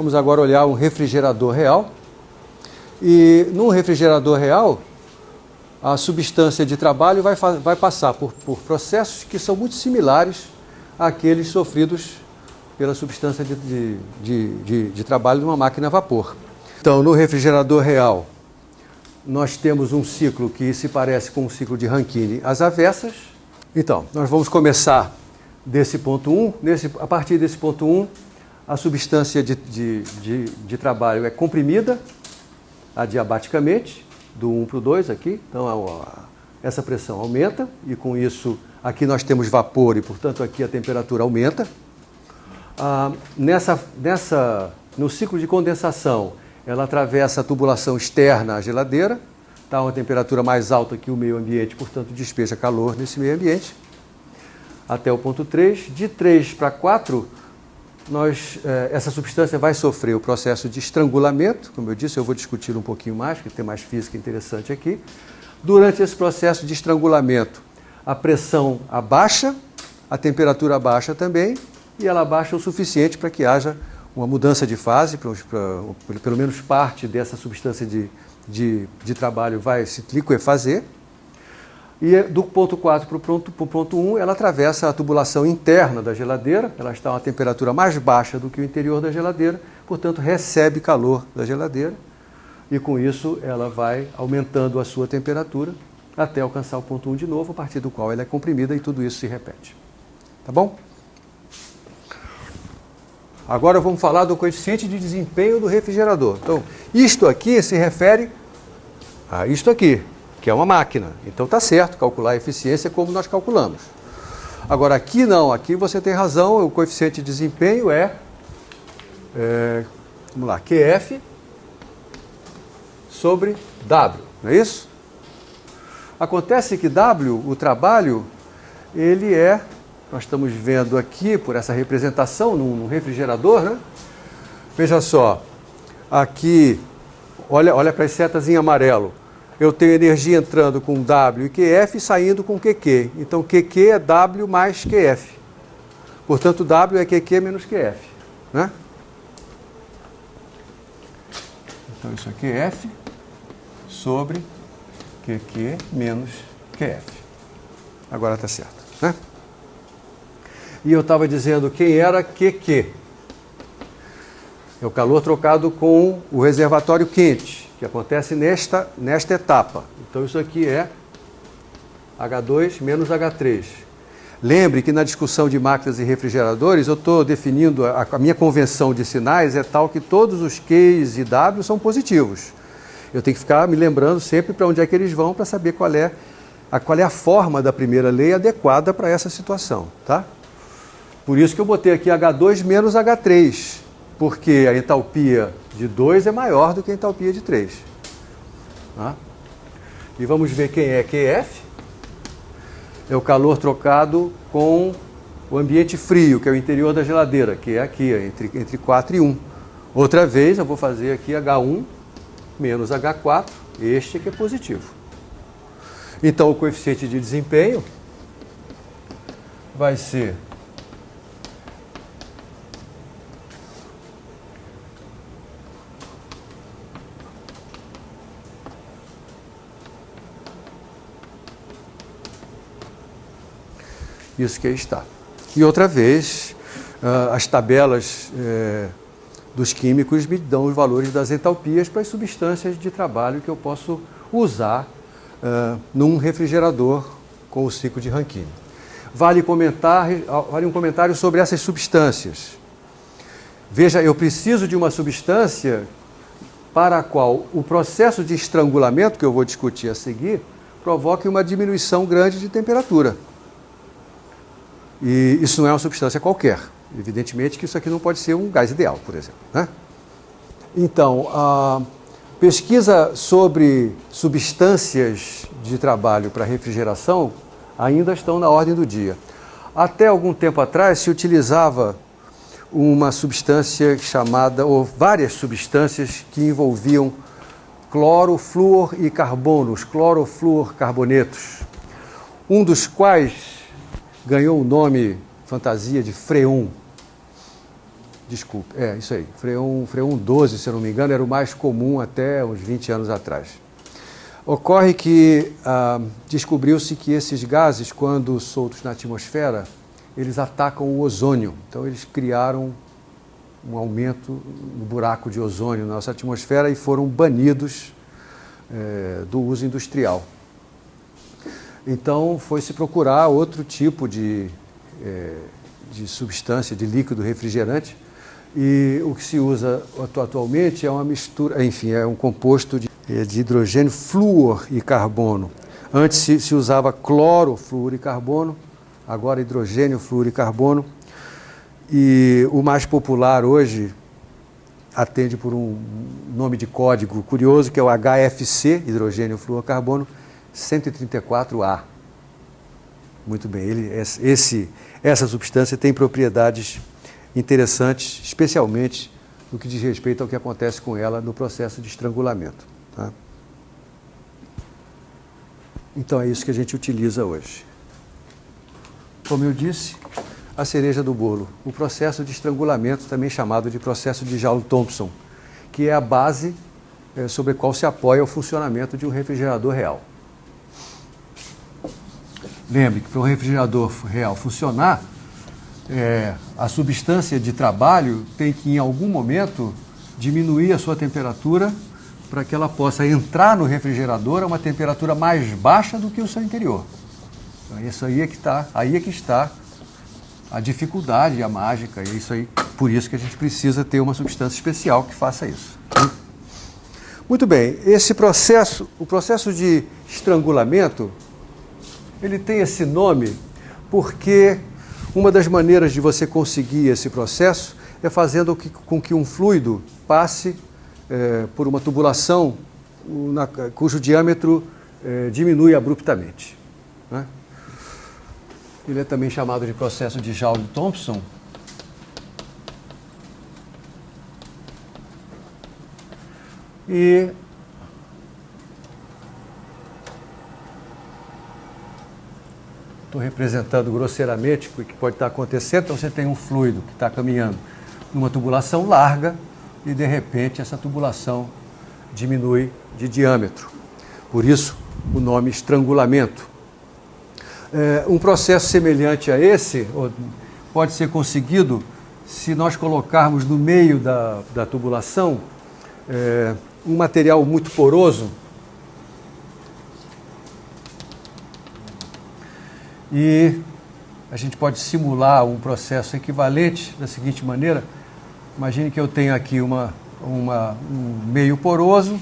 Vamos agora olhar um refrigerador real. E num refrigerador real, a substância de trabalho vai passar por processos que são muito similares àqueles sofridos pela substância de trabalho de uma máquina a vapor. Então, no refrigerador real, nós temos um ciclo que se parece com um ciclo de Rankine às avessas. Então, nós vamos começar desse ponto 1. A partir desse ponto 1, a substância de trabalho é comprimida adiabaticamente, do 1 para o 2 aqui. Então, essa pressão aumenta e, com isso, aqui nós temos vapor e, portanto, aqui a temperatura aumenta. No ciclo de condensação, ela atravessa a tubulação externa à geladeira, está a uma temperatura mais alta que o meio ambiente, portanto, despeja calor nesse meio ambiente, até o ponto 3. De 3 para 4, essa substância vai sofrer o processo de estrangulamento, como eu disse, eu vou discutir um pouquinho mais, porque tem mais física interessante aqui. Durante esse processo de estrangulamento, a pressão abaixa, a temperatura abaixa também, e ela abaixa o suficiente para que haja uma mudança de fase, pelo menos parte dessa substância de trabalho vai se liquefazer. E do ponto 4 para o ponto 1, ela atravessa a tubulação interna da geladeira, ela está a uma temperatura mais baixa do que o interior da geladeira, portanto recebe calor da geladeira, e com isso ela vai aumentando a sua temperatura até alcançar o ponto 1 de novo, a partir do qual ela é comprimida e tudo isso se repete. Tá bom? Agora vamos falar do coeficiente de desempenho do refrigerador. Então, isto aqui se refere a isto aqui, que é uma máquina. Então está certo, calcular a eficiência como nós calculamos. Agora aqui não, aqui você tem razão, o coeficiente de desempenho vamos lá, QF sobre W, não é isso? Acontece que W, o trabalho, nós estamos vendo aqui, por essa representação, num refrigerador, né? Veja só, aqui, olha para as setas em amarelo. Eu tenho energia entrando com W e QF e saindo com QQ. Então, QQ é W mais QF. Portanto, W é QQ menos QF. Né? Então, isso é QF sobre QQ menos QF. Agora está certo. Né? E eu estava dizendo quem era QQ. É o calor trocado com o reservatório quente, que acontece nesta etapa. Então, isso aqui é H2 menos H3. Lembre que na discussão de máquinas e refrigeradores, eu estou definindo, a minha convenção de sinais é tal que todos os Qs e W são positivos. Eu tenho que ficar me lembrando sempre para onde é que eles vão para saber qual é a forma da primeira lei adequada para essa situação. Tá? Por isso que eu botei aqui H2 menos H3, porque a entalpia de 2 é maior do que a entalpia de 3. Tá? E vamos ver quem é QF. É o calor trocado com o ambiente frio, que é o interior da geladeira, que é aqui, entre 4 e 1. Outra vez, eu vou fazer aqui H1 menos H4, este aqui é positivo. Então, o coeficiente de desempenho vai ser isso que aí está. E outra vez, as tabelas dos químicos me dão os valores das entalpias para as substâncias de trabalho que eu posso usar num refrigerador com o ciclo de Rankine. Vale um comentário sobre essas substâncias. Veja, eu preciso de uma substância para a qual o processo de estrangulamento, que eu vou discutir a seguir, provoque uma diminuição grande de temperatura. E isso não é uma substância qualquer. Evidentemente que isso aqui não pode ser um gás ideal, por exemplo. Né? Então, a pesquisa sobre substâncias de trabalho para refrigeração ainda estão na ordem do dia. Até algum tempo atrás se utilizava uma substância chamada, ou várias substâncias que envolviam cloro, flúor e carbono, os clorofluorcarbonetos, um dos quais ganhou o nome fantasia de freon, desculpe, isso aí, Freon 12, se eu não me engano, era o mais comum até uns 20 anos atrás. Ocorre que descobriu-se que esses gases, quando soltos na atmosfera, eles atacam o ozônio. Então, eles criaram um aumento no buraco de ozônio na nossa atmosfera e foram banidos do uso industrial. Então, foi-se procurar outro tipo de substância, de líquido refrigerante, e o que se usa atualmente é uma mistura, enfim, é um composto de hidrogênio, flúor e carbono. Antes se usava cloro, flúor e carbono, agora hidrogênio, flúor e carbono. E o mais popular hoje atende por um nome de código curioso, que é o HFC, hidrogênio, flúor, carbono, 134A. Muito bem, essa substância tem propriedades interessantes, especialmente no que diz respeito ao que acontece com ela no processo de estrangulamento. Tá? Então é isso que a gente utiliza hoje. Como eu disse, a cereja do bolo, o processo de estrangulamento, também chamado de processo de Joule-Thomson, que é a base sobre a qual se apoia o funcionamento de um refrigerador real. Lembre que para um refrigerador real funcionar, a substância de trabalho tem que, em algum momento, diminuir a sua temperatura para que ela possa entrar no refrigerador a uma temperatura mais baixa do que o seu interior. Então, isso aí é que está a dificuldade, a mágica, e isso aí, por isso que a gente precisa ter uma substância especial que faça isso. Muito bem, o processo de estrangulamento, ele tem esse nome porque uma das maneiras de você conseguir esse processo é fazendo com que um fluido passe por uma tubulação cujo diâmetro diminui abruptamente. Né? Ele é também chamado de processo de Joule-Thomson. E estou representando grosseiramente o que pode estar acontecendo. Então, você tem um fluido que está caminhando numa tubulação larga e, de repente, essa tubulação diminui de diâmetro. Por isso, o nome estrangulamento. Um processo semelhante a esse pode ser conseguido se nós colocarmos no meio da tubulação um material muito poroso e a gente pode simular um processo equivalente da seguinte maneira. Imagine que eu tenho aqui um meio poroso,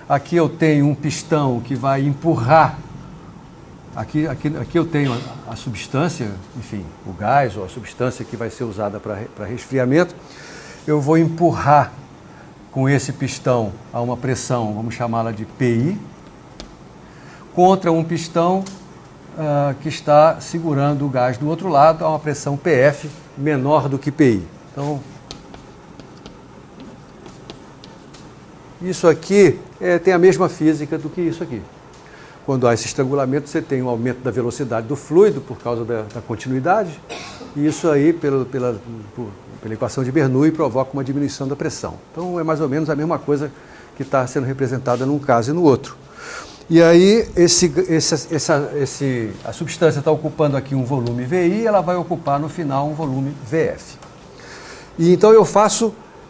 aqui eu tenho um pistão que vai empurrar, aqui eu tenho a substância, enfim, o gás ou a substância que vai ser usada para resfriamento. Eu vou empurrar com esse pistão a uma pressão, vamos chamá-la de PI, contra um pistão que está segurando o gás do outro lado a uma pressão PF menor do que PI. Então, isso aqui tem a mesma física do que isso aqui. Quando há esse estrangulamento, você tem um aumento da velocidade do fluido por causa da continuidade, e isso aí, pela equação de Bernoulli, provoca uma diminuição da pressão. Então, é mais ou menos a mesma coisa que está sendo representada num caso e no outro. E aí, a substância está ocupando aqui um volume VI, ela vai ocupar no final um volume VF. E então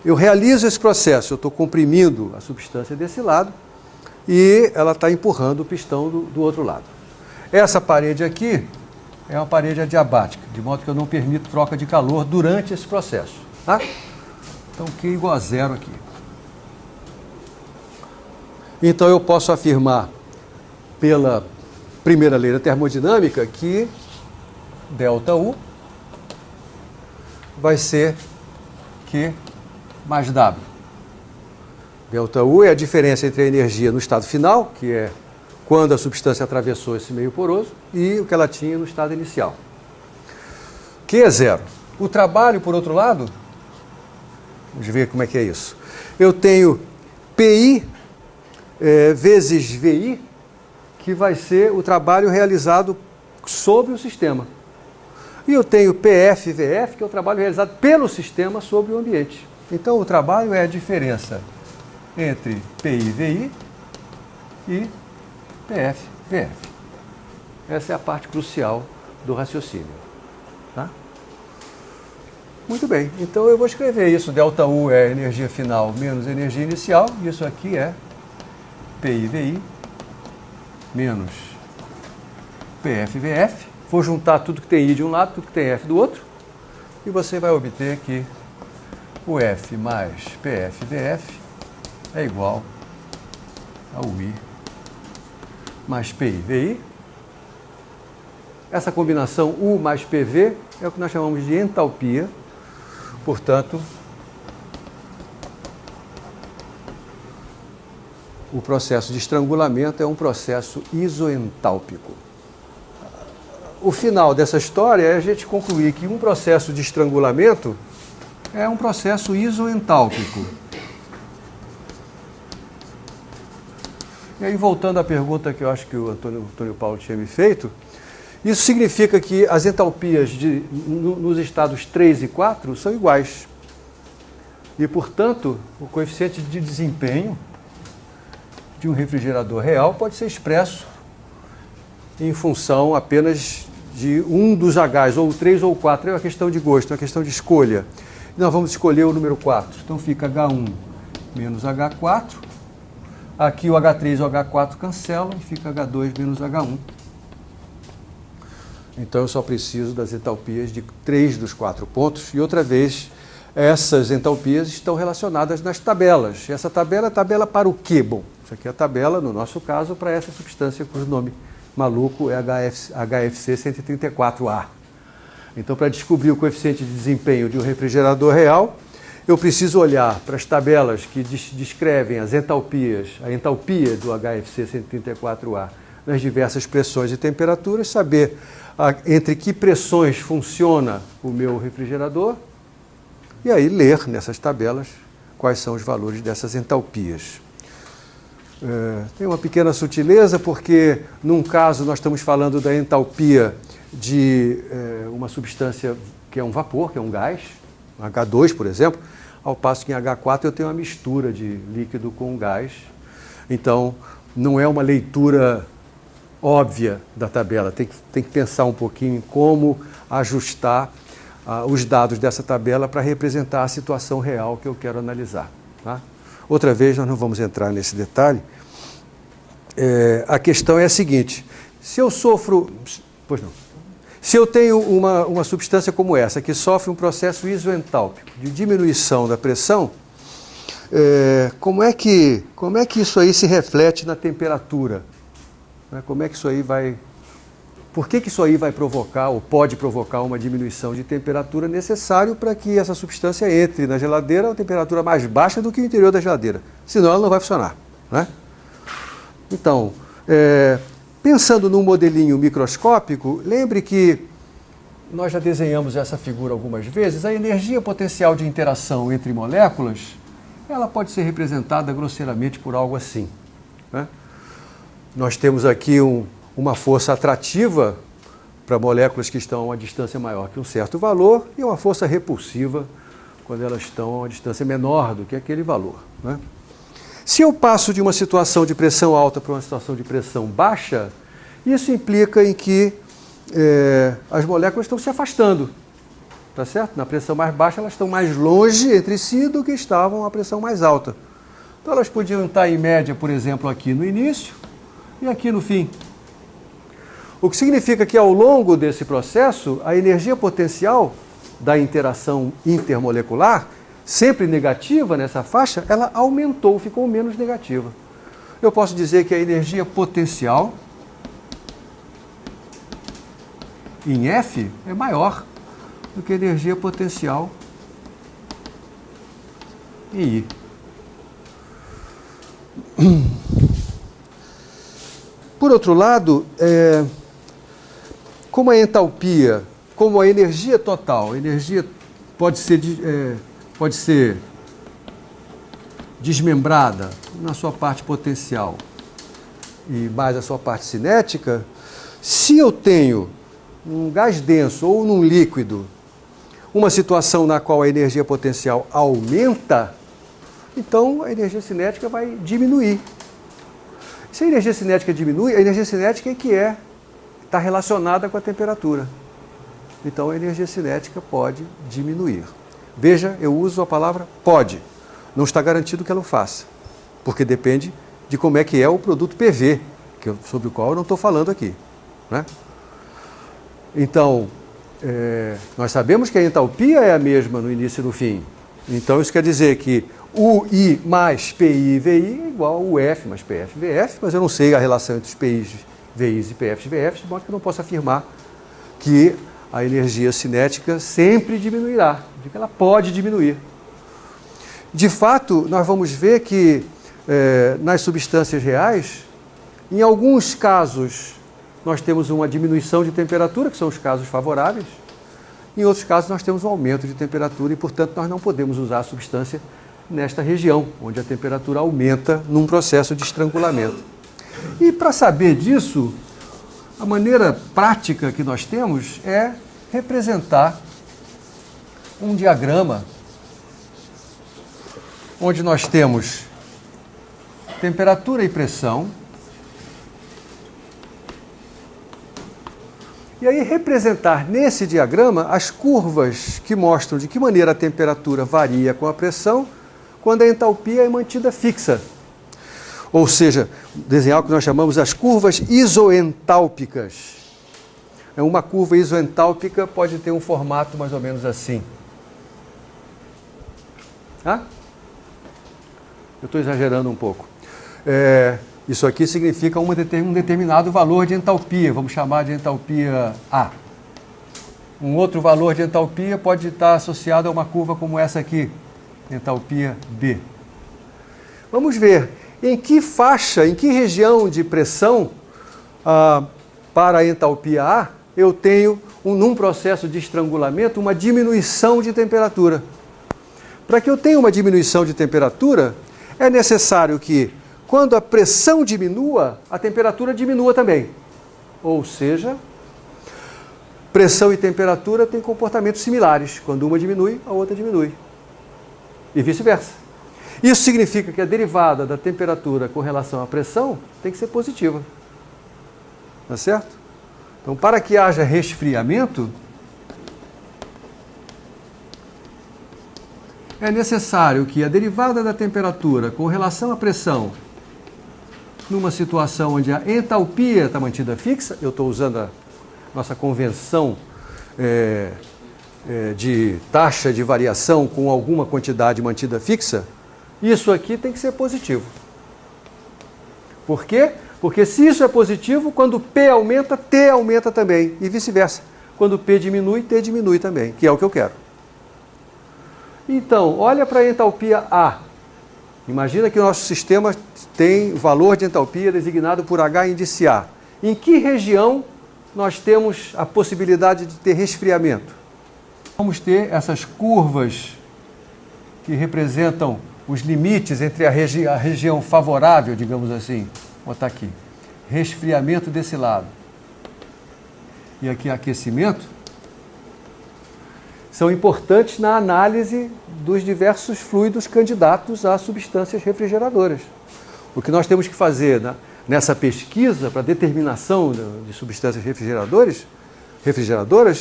eu realizo esse processo, eu estou comprimindo a substância desse lado e ela está empurrando o pistão do outro lado. Essa parede aqui é uma parede adiabática, de modo que eu não permito troca de calor durante esse processo. Tá? Então, Q igual a zero aqui. Então, eu posso afirmar, pela primeira lei da termodinâmica, que ΔU vai ser Q mais W. ΔU é a diferença entre a energia no estado final, que é quando a substância atravessou esse meio poroso, e o que ela tinha no estado inicial. Q é zero. O trabalho, por outro lado, vamos ver como é que é isso. Eu tenho PI vezes VI, que vai ser o trabalho realizado sobre o sistema. E eu tenho PF e VF, que é o trabalho realizado pelo sistema sobre o ambiente. Então, o trabalho é a diferença entre PI e VI e PF e VF. Essa é a parte crucial do raciocínio. Tá? Muito bem, então eu vou escrever isso. ΔU é energia final menos energia inicial. Isso aqui é PI VI menos PF VF. Vou juntar tudo que tem I de um lado, tudo que tem F do outro. E você vai obter que o F mais PF VF é igual ao I mais PI VI. Essa combinação U mais PV é o que nós chamamos de entalpia. Portanto, o processo de estrangulamento é um processo isoentálpico. O final dessa história é a gente concluir que um processo de estrangulamento é um processo isoentálpico. E aí, voltando à pergunta que eu acho que o Antônio Paulo tinha me feito, isso significa que as entalpias nos estados 3 e 4 são iguais. E, portanto, o coeficiente de desempenho de um refrigerador real pode ser expresso em função apenas de um dos Hs, ou 3 ou 4. É uma questão de gosto, é uma questão de escolha. E nós vamos escolher o número 4. Então fica H1 menos H4. Aqui o H3 e o H4 cancelam e fica H2 menos H1. Então eu só preciso das entalpias de 3 dos 4 pontos. E outra vez, essas entalpias estão relacionadas nas tabelas. Essa tabela é a tabela para o quê? Bom, isso aqui é a tabela, no nosso caso, para essa substância cujo nome maluco é HFC 134A. Então, para descobrir o coeficiente de desempenho de um refrigerador real, eu preciso olhar para as tabelas que descrevem as entalpias, a entalpia do HFC 134A nas diversas pressões e temperaturas, saber entre que pressões funciona o meu refrigerador e aí ler nessas tabelas quais são os valores dessas entalpias. Tem uma pequena sutileza, porque num caso nós estamos falando da entalpia de uma substância que é um vapor, que é um gás, H2, por exemplo, ao passo que em H4 eu tenho uma mistura de líquido com gás. Então, não é uma leitura óbvia da tabela, tem que pensar um pouquinho em como ajustar os dados dessa tabela para representar a situação real que eu quero analisar. Tá? Outra vez, nós não vamos entrar nesse detalhe. A questão é a seguinte: se eu sofro... Pois não. Se eu tenho uma substância como essa, que sofre um processo isoentálpico de diminuição da pressão, como é que isso aí se reflete na temperatura? Como é que isso aí vai... Por que isso aí vai provocar, ou pode provocar, uma diminuição de temperatura necessário para que essa substância entre na geladeira a temperatura mais baixa do que o interior da geladeira? Senão ela não vai funcionar. Né? Então, pensando num modelinho microscópico, lembre que nós já desenhamos essa figura algumas vezes. A energia potencial de interação entre moléculas, ela pode ser representada grosseiramente por algo assim. Né? Nós temos aqui uma força atrativa para moléculas que estão a uma distância maior que um certo valor e uma força repulsiva quando elas estão a uma distância menor do que aquele valor. Né? Se eu passo de uma situação de pressão alta para uma situação de pressão baixa, isso implica em que as moléculas estão se afastando. Tá certo? Na pressão mais baixa, elas estão mais longe entre si do que estavam à pressão mais alta. Então, elas podiam estar em média, por exemplo, aqui no início e aqui no fim. O que significa que, ao longo desse processo, a energia potencial da interação intermolecular, sempre negativa nessa faixa, ela aumentou, ficou menos negativa. Eu posso dizer que a energia potencial em F é maior do que a energia potencial em I. Por outro lado, como a entalpia, como a energia total, a energia pode ser desmembrada na sua parte potencial e mais a sua parte cinética, se eu tenho num gás denso ou num líquido, uma situação na qual a energia potencial aumenta, então a energia cinética vai diminuir. Se a energia cinética diminui, a energia cinética é que está relacionada com a temperatura. Então a energia cinética pode diminuir. Veja, eu uso a palavra pode. Não está garantido que ela o faça, porque depende de como é que é o produto PV, sobre o qual eu não estou falando aqui, né? Então, nós sabemos que a entalpia é a mesma no início e no fim. Então isso quer dizer que UI mais PI VI é igual a UF mais PF VF, mas eu não sei a relação entre os PIs VIs e PFs VFs, de modo que eu não posso afirmar que a energia cinética sempre diminuirá, de que ela pode diminuir. De fato, nós vamos ver que nas substâncias reais, em alguns casos, nós temos uma diminuição de temperatura, que são os casos favoráveis. Em outros casos, nós temos um aumento de temperatura e, portanto, nós não podemos usar a substância nesta região, onde a temperatura aumenta num processo de estrangulamento. E para saber disso, a maneira prática que nós temos é representar um diagrama onde nós temos temperatura e pressão. E aí representar nesse diagrama as curvas que mostram de que maneira a temperatura varia com a pressão quando a entalpia é mantida fixa. Ou seja, desenhar o que nós chamamos as curvas isoentálpicas. Uma curva isoentálpica pode ter um formato mais ou menos assim. Eu estou exagerando um pouco. Isso aqui significa um determinado valor de entalpia, vamos chamar de entalpia A. Um outro valor de entalpia pode estar associado a uma curva como essa aqui, entalpia B. Vamos ver em que faixa, em que região de pressão para a entalpia A eu tenho, num processo de estrangulamento, uma diminuição de temperatura. Para que eu tenha uma diminuição de temperatura, é necessário que, quando a pressão diminua, a temperatura diminua também. Ou seja, pressão e temperatura têm comportamentos similares. Quando uma diminui, a outra diminui. E vice-versa. Isso significa que a derivada da temperatura com relação à pressão tem que ser positiva. Tá certo? Então, para que haja resfriamento, é necessário que a derivada da temperatura com relação à pressão, numa situação onde a entalpia está mantida fixa, eu estou usando a nossa convenção de taxa de variação com alguma quantidade mantida fixa, isso aqui tem que ser positivo. Por quê? Porque se isso é positivo, quando P aumenta, T aumenta também, e vice-versa. Quando P diminui, T diminui também, que é o que eu quero. Então, olha para a entalpia A. Imagina que o nosso sistema tem valor de entalpia designado por H índice A. Em que região nós temos a possibilidade de ter resfriamento? Vamos ter essas curvas que representam os limites entre a região favorável, digamos assim. Vou botar aqui. Resfriamento desse lado. E aqui aquecimento. São importantes na análise dos diversos fluidos candidatos a substâncias refrigeradoras. O que nós temos que fazer nessa pesquisa para determinação de substâncias refrigeradoras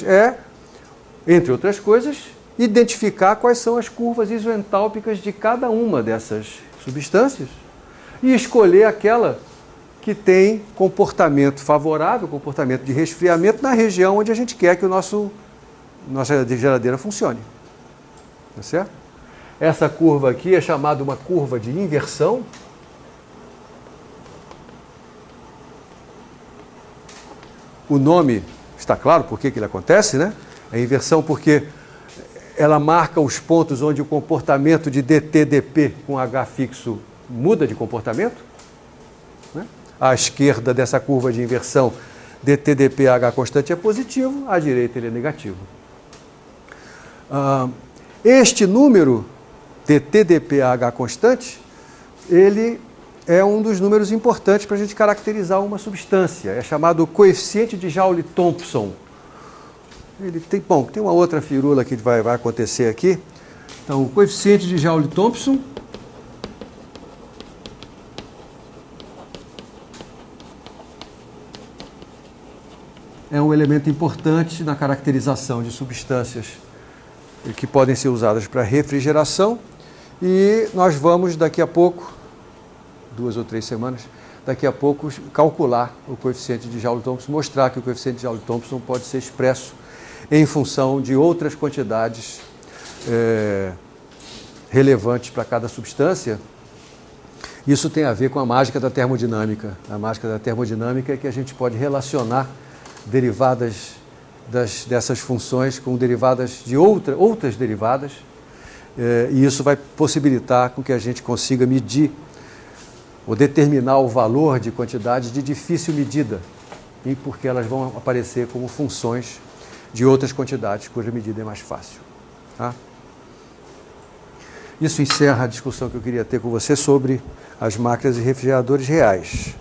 é, entre outras coisas, identificar quais são as curvas isoentálpicas de cada uma dessas substâncias e escolher aquela que tem comportamento favorável, comportamento de resfriamento na região onde a gente quer que nossa geladeira funcione. Tá certo? Essa curva aqui é chamada uma curva de inversão. O nome está claro por que ele acontece, né? É inversão porque ela marca os pontos onde o comportamento de DT/dP com H fixo muda de comportamento. Né? À esquerda dessa curva de inversão, DT/dP H constante é positivo, à direita ele é negativo. Este número, DT/dP H constante, ele é um dos números importantes para a gente caracterizar uma substância. É chamado coeficiente de Joule-Thomson. Ele tem, bom, tem uma outra firula que vai acontecer aqui. Então, o coeficiente de Joule-Thomson é um elemento importante na caracterização de substâncias que podem ser usadas para refrigeração. E nós vamos, daqui a pouco, 2 ou 3 semanas, daqui a pouco, calcular o coeficiente de Joule-Thomson, mostrar que o coeficiente de Joule-Thomson pode ser expresso em função de outras quantidades relevantes para cada substância. Isso tem a ver com a mágica da termodinâmica. A mágica da termodinâmica é que a gente pode relacionar derivadas dessas funções com derivadas de outras derivadas, e isso vai possibilitar com que a gente consiga medir ou determinar o valor de quantidades de difícil medida, e porque elas vão aparecer como funções de outras quantidades cuja medida é mais fácil. Tá? Isso encerra a discussão que eu queria ter com você sobre as máquinas e refrigeradores reais.